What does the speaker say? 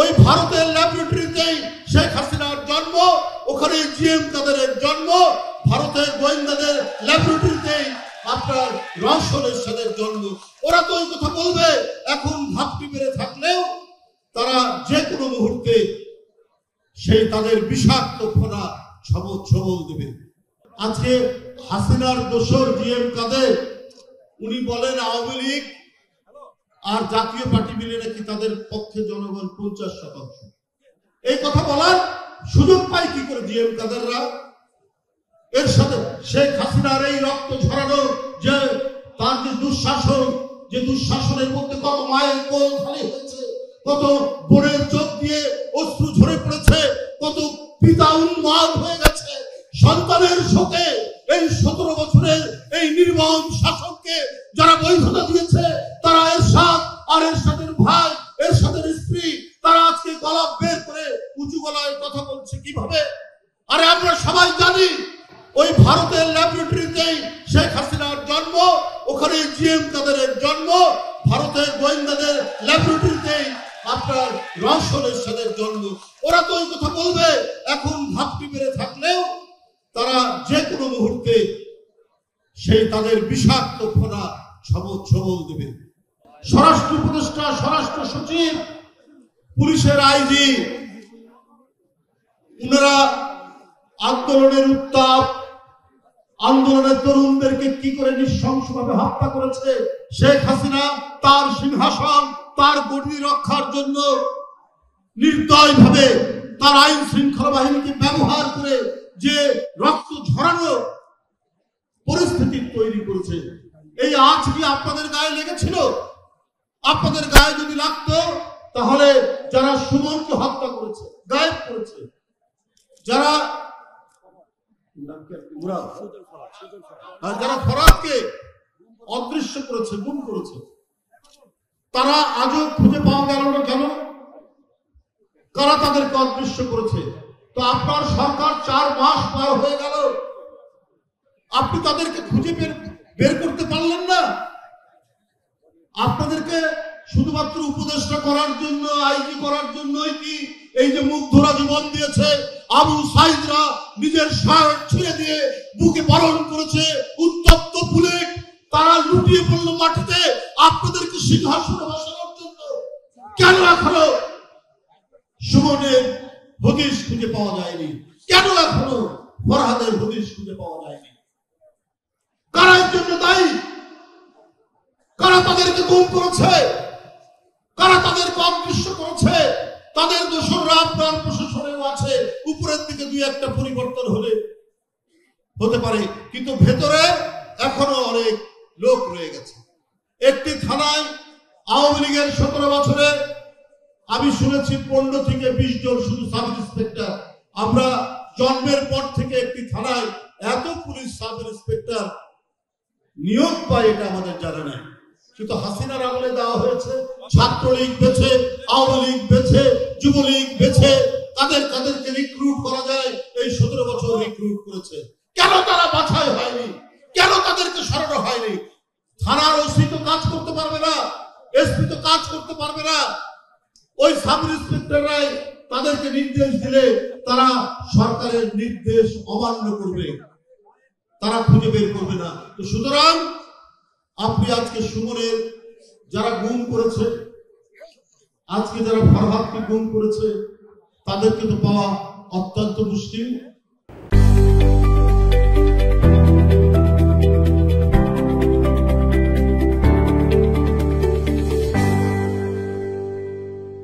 ওই ভারতের ল্যাবরেটরিতেই শেখ হাসিনার জন্ম, ওখানে জিএম কাদেরের জন্ম, ভারতের গোয়েন্দাদের ল্যাবরেটরিতেই আপনার রহস্যের সাথে জন্ম। ওরা তো ওই কথা বলবে। এখন ঘাপটি মেরে থাকলেও তারা যে কোনো মুহূর্তে সেই তাদের বিষাক্ত ফোনা ছবল দেবে। আজকে হাসিনার দোসর জিএম কাদের উনি বলেন আওয়ামী লীগ আর জাতীয় পার্টি মিলে নাকি তাদের পক্ষে জনগণ 50%। এই কথা বলার সুযোগ পায় কি করে জিএম কাদেররা? এর সাথে শেখ হাসিনার এই রক্ত ঝরানো যে তার যে দুঃশাসন, যে দুঃশাসনের মধ্যে কত মায়ের কোল খালি হয়েছে, কত বোনের চোখ দিয়ে অশ্রু ঝরে পড়েছে, কত পিতা উন্মাদ হয়ে গেছে সন্তানের শোকে। এই 17 বছরের এই নির্মম শাসনকে যারা বৈধতা দিয়েছে, তারা এরশাদ আর এরশাদের ভাই, এরশাদের স্ত্রী, তারা আজকে গলা বের করে উঁচু গলায় কথা বলছে কিভাবে? আরে আমরা সবাই জানি ওই ভারতের ল্যাবরেটরিতেই শেখ হাসিনার জন্ম, ওখানে জিএম কাদেরের জন্ম, ভারতের গোয়েন্দাদের ল্যাবরেটরিতেই আপনার রহস্যের সাথে জন্ম। ওরা তো ওই কথা বলবে। এখন ঘাপটি মেরে থাকলেও তারা যে কোনো মুহূর্তে সেই তাদের বিষাক্ত ফোনা ছবল দেবে। স্বরাষ্ট্র উপদেষ্টা, স্বরাষ্ট্র সচিব, পুলিশের আইজি, ওনারা আন্দোলনের উত্তাপ, আন্দোলনের তরুণদেরকে কি করে নৃশংসভাবে হত্যা করেছে। শেখ হাসিনা তার সিংহাসন, তার গদি রক্ষার জন্য নির্দয়ভাবে তার আইন শৃঙ্খলা বাহিনীকে ব্যবহার করে যে রক্ত ঝরানো পরিস্থিতি তৈরি করেছে। এই আজ কি আপনাদের গায়ে লেগেছিল? আপনাদের গায়ে যদি লাগতো তাহলে যারা সুমনকে হত্যা করেছে, গায়েব করেছে, যারা ফরাদকে অদৃশ্য করেছে, গুম করেছে, তারা আজও খুঁজে পাওয়া গেল না কেন? কারা তাদেরকে অদৃশ্য করেছে? তো আপনার সরকার 4 মাস পার হয়ে গেল, আপনি তাদেরকে খুঁজে বের করতে পারলেন না। আপনাদেরকে শুধুমাত্র উপদেষ্টা করার জন্য, আইজি করার জন্যই কি এই যে মুগ্ধরা জীবন দিয়েছে, আবু সাইদরা নিজের শার্ট ছিঁড়ে দিয়ে বুকে বরণ করেছে, উত্তপ্ত বুলেট, তারা লুটিয়ে পড়লো মাটিতে আপনাদেরকে সিংহাসনে বসানোর জন্য? কেন এখনো সুমনের হদিশ খুঁজে পাওয়া যায়নি? কেন এখনো ফরহাদের হদিশ খুঁজে পাওয়া যায়নি? কারা এর জন্য দায়ী? কারা তাদেরকে গুম করেছে? কারা তাদেরকে অদৃশ্য করেছে? তাদের দোষররা আপনার প্রশাসনেও আছে। উপরের দিকে 2-1টা পরিবর্তন হতে পারে, কিন্তু ভেতরে এখনো অনেক লোক রয়ে গেছে। একটি থানায় আওয়ামী লীগের 17 বছরে আমি শুনেছি 15 থেকে 20 জন শুধু সাব ইন্সপেক্টর। আমরা জন্মের পর থেকে একটি থানায় এত পুলিশ সাব ইন্সপেক্টর নিয়োগ পায় এটা আমাদের জানা নাই। কিন্তু হাসিনার আমলে দেওয়া হয়েছে। ছাত্রলীগ বেছে, আওয়ামী লীগ বেছে, যুবলীগ বেছে, তাদেরকে রিক্রুট করা যায়। এই 17 বছর রিক্রুট করেছে। কেন তারা বাছাই হয়নি? কেন তাদেরকে সরানো হয়নি? থানার ওসি তো কাজ করতে পারবে না, এসপি তো কাজ করতে পারবে না। ওই সাব ইন্সপেক্টররাই তাদেরকে নির্দেশ দিলে তারা সরকারের নির্দেশ অমান্য করবে, তারা খুঁজে বের করবে না। তো সুতরাং আপনি আজকে সুমনের যারা গুম করেছে, আজকে যারা ফরহাদকে গুম করেছে, তাদেরকে তো পাওয়া অত্যন্ত মুশকিল।